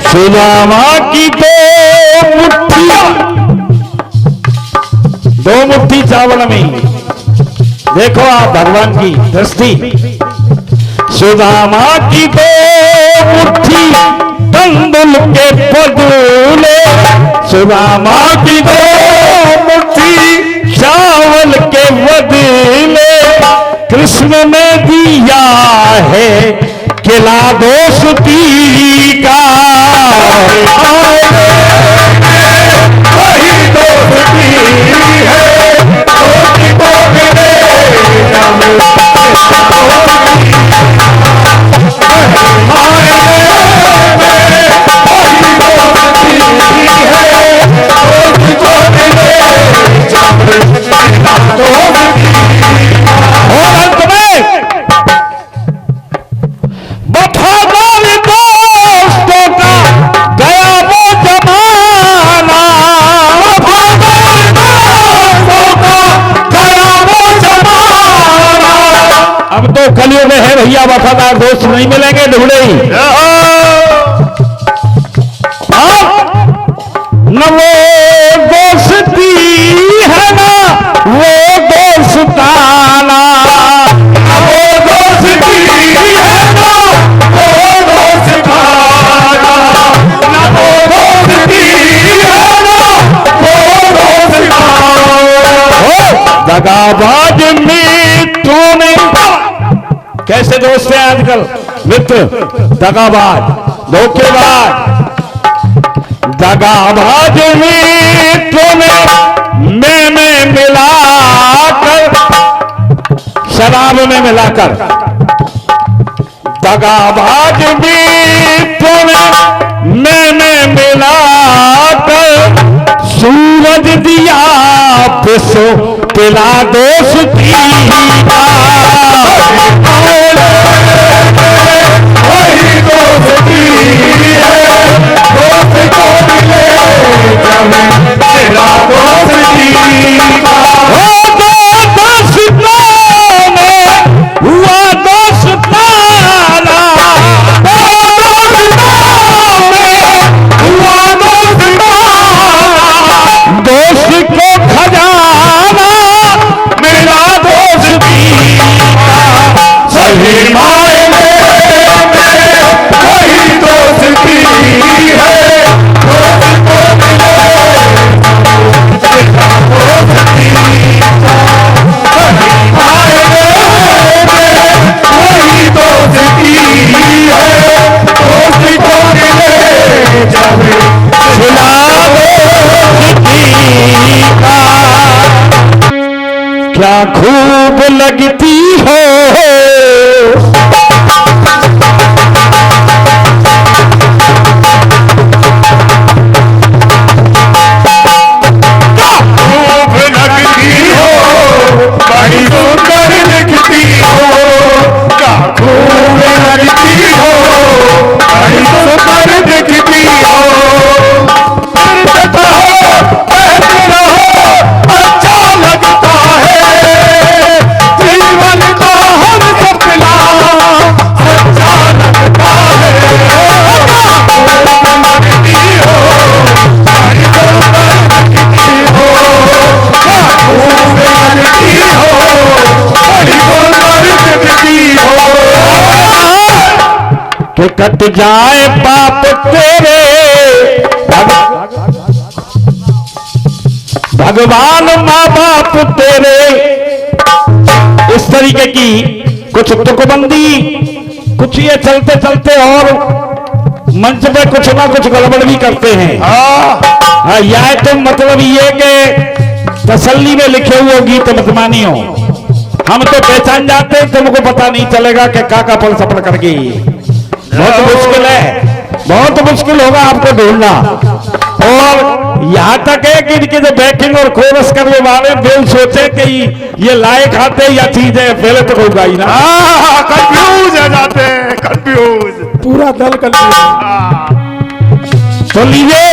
सुदामा की दो मुट्ठी चावल में देखो आप भगवान की दृष्टि। सुदामा की दो मुट्ठी तंदुल के बदले, सुदामा की दो मुट्ठी चावल के बदले कृष्ण ने दिया है किला दोस्ती का। वही दोस्ती है दोस्ती को मिले अब तो कलयुग है भैया, वफादार दोस्त नहीं मिलेंगे ढूंढे ही। न वो दोस्ती है ना वो दोस्ताना, वो दोस्ती है ना वो दोस्ताना, ना वो दोस्ती है ना वो दोस्ताना। दगाबाज मित्रों ने, कैसे दोस्त हैं आजकल मित्र, दगाबाज, धोखेबाज। दगाबाज मित्रों ने मैं मिलाकर, शराब में मिलाकर, दगाबाज मित्रों ने मैं मिलाकर सूरज दिया पिसो पिला दोस्ती का। वही दोस्ती है, दोस्त को मिले जब तेरा दोस्ती का। दोस्ताना हुआ दोस्ताना, हुआ दोस्ताना, दोस्त को खजाना मेरा दोस्ती का। सही मायने में वही दोस्ती है, दोस्त को मिले तेरा दोस्ती का। सही मायने में वही दोस्ती है, दोस्त को मिले जब पिला दोस्ती का। क्या खूब लगती हो खूब लगती हो, बड़ी सुंदर दिखती हो। क्या खूब लगती हो, बड़ी सुंदर दिखती हो। फिरता हो, कहते रहो, अच्छा लगता है। जीवन का हर सपना अच्छा लगता है। खूब लगती हो, बड़ी सुंदर दिखती हो। क्या खूब लगती हो, बड़ी सुंदर दिखती हो। कि कट जाए पाप तेरे, भगवान माँ बाप तेरे। इस तरीके की कुछ तुकबंदी, कुछ ये चलते चलते और मंच पे कुछ ना कुछ गड़बड़ भी करते हैं। हाँ, यह तो मतलब ये कि तसल्ली में लिखे हुए गीत मत मानियो, हम तो पहचान जाते हैं, तुमको पता नहीं चलेगा कि का पल सफर करके। बहुत मुश्किल है, बहुत मुश्किल होगा आपको ढूंढना। और यहाँ तक है कि इनके जो बैकिंग और कोरस करने वाले दिल सोचे कि ये लायक आते या चीजें पहले तो होगा ही ना। कंफ्यूज हो जाते हैं, कंफ्यूज। पूरा दल कंफ्यूज। तो लीजिए,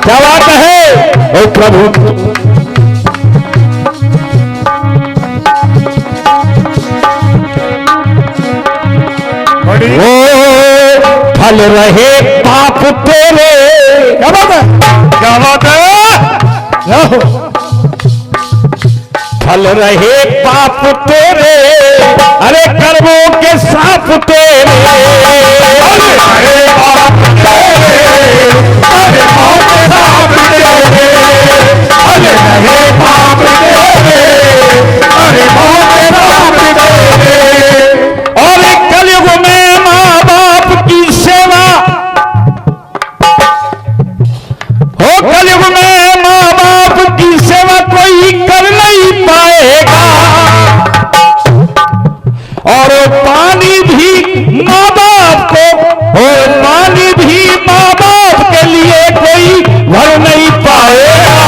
क्या बात है। ओ प्रभु, ओ फल रहे पाप तेरे। क्या बात है, क्या बात है। फल रहे पाप तेरे, अरे कर्मों के साफ तेरे। अरे बाप तेरे, अरे बाप साहब तेरे, अरे बाप तेरे, अरे बाप साहब तेरे। और कलयुग में माँ बाप की सेवा हो, कलयुग में माँ बाप की सेवा कोई कर नहीं पाएगा। और पानी भी माँ बाप को, और पानी भी माँ बाप के लिए कोई भर नहीं पाएगा।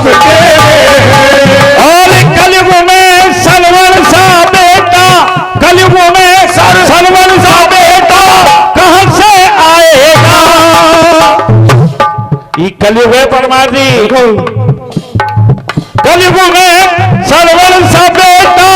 सबके। और कलयुग में सरवण सा बेटा, कलयुग में सरवण सा बेटा कहां से आएगा? ये कलयुग है परमार जी, कलयुग में सरवण सा बेटा